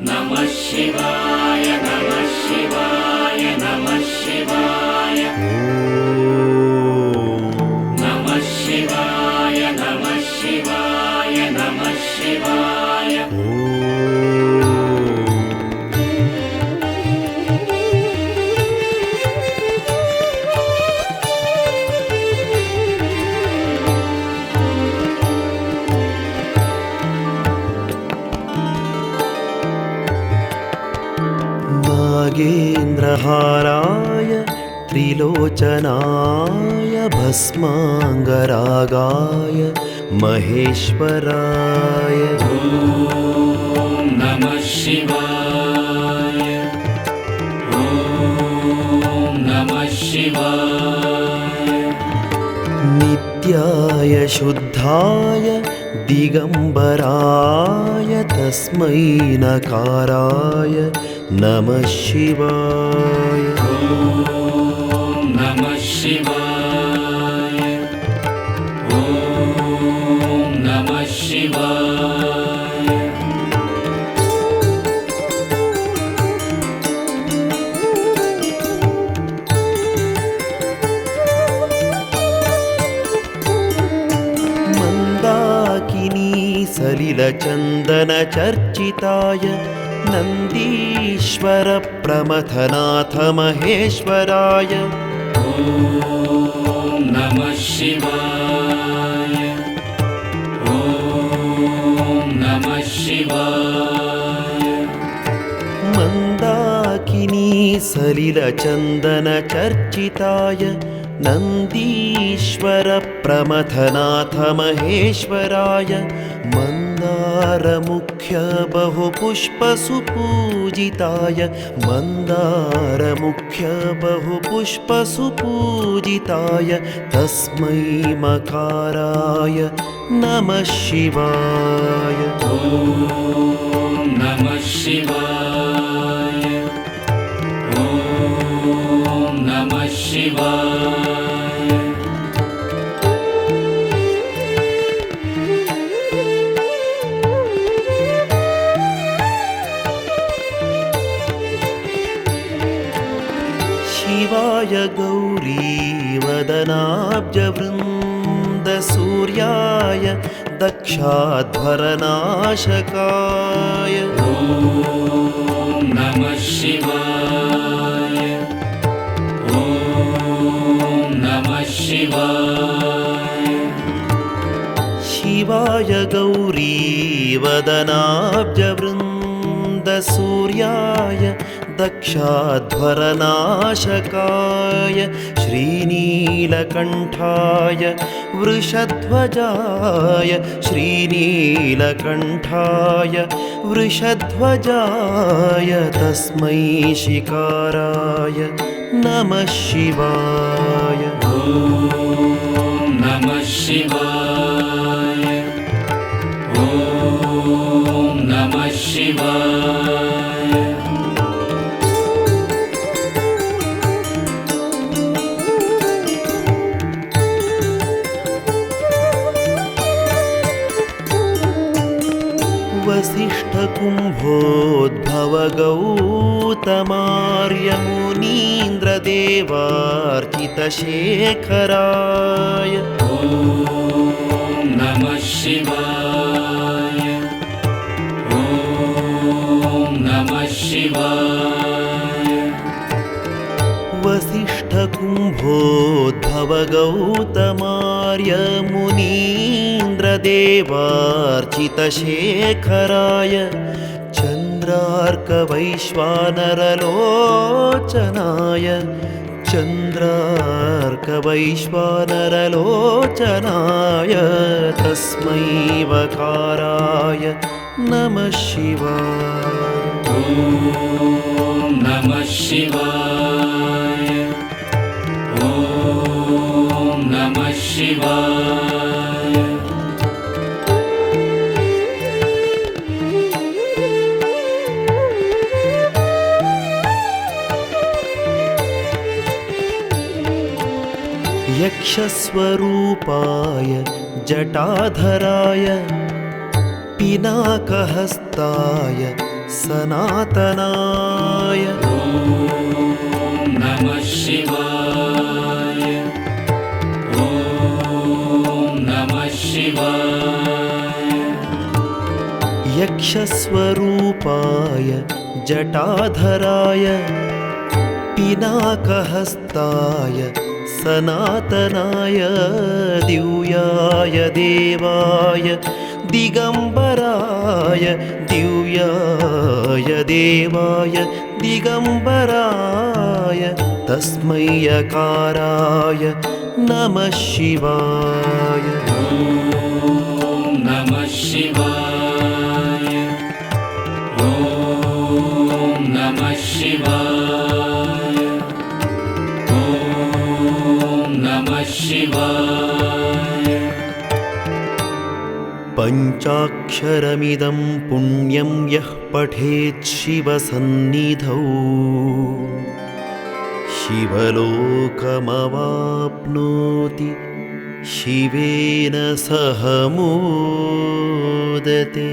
नमः शिवाय नमः शिवाय नमः शिवाय नमः शिवाय नमः शिवाय नमः शिवाय नागेन्द्रहाराय त्रिलोचनाय भस्माङ्गरागाय महेश्वराय ॐ नमः शिवाय ॐ नमः शिवाय नित्याय शुद्धाय दिगम्बराय तस्मै नकाराय नमः शिवाय ॐ नमः शिवाय ॐ नमः शिवाय मन्दाकिनी सलिलचन्दनचर्चिताय नन्दीश्वर प्रमथनाथ महेश्वराय ॐ नमः शिवाय ॐ नमः शिवाय मन्दाकिनी सलिलचन्दनचर्चिताय नन्दीश्वर प्रमथनाथ महेश्वराय मन्दारमुख्य बहुपुष्पसुपूजिताय मन्दारमुख्य बहुपुष्पसुपूजिताय तस्मै मकाराय नमः शिवाय ॐ नमः शिवाय ॐ नमः शिवाय शिवाय गौरीवदनाब्जवृन्दसूर्याय दक्षाध्वरनाशकाय ॐ नमः शिवाय ॐ नमः शिवाय शिवाय गौरीवदनाब्जवृन्दसूर्याय दक्षाध्वरनाशकाय श्रीनीलकण्ठाय वृषध्वजाय श्रीनीलकण्ठाय वृषध्वजाय तस्मै शिकाराय नमः शिवाय ॐ नमः शिवाय ॐ नमः शिवाय वसिष्ठकुम्भोद्भवगौतमार्यमुनीन्द्रदेवार्चितशेखराय ॐ नमः शिवाय ॐ नमः शिवाय वसिष्ठकुम्भोद्भवगौतमार्यमुनीन्द्रदेवार्चितशेखराय चन्द्रार्कवैश्वानरलोचनाय चन्द्रार्कवैश्वानरलोचनाय तस्मै वकाराय नमः शिवाय ॐ नमः शिवाय ॐ नमः शिवाय यक्षस्वरूपाय जटाधराय पिनाकहस्ताय सनातनाय ॐ नमः शिवाय ॐ नमः शिवाय यक्षस्वरूपाय जटाधराय पिनाकहस्ताय सनातनाय दिव्याय देवाय दिगम्बराय दिव्याय देवाय दिगम्बराय तस्मै यकाराय नमः शिवाय ॐ नमः शिवाय ॐ नमः शिवाय ॐ नमः शिवाय पञ्चाक्षरमिदं पुण्यं यः पठेत् शिवसन्निधौ शिवलोकमवाप्नोति शिवेन सह मोदते।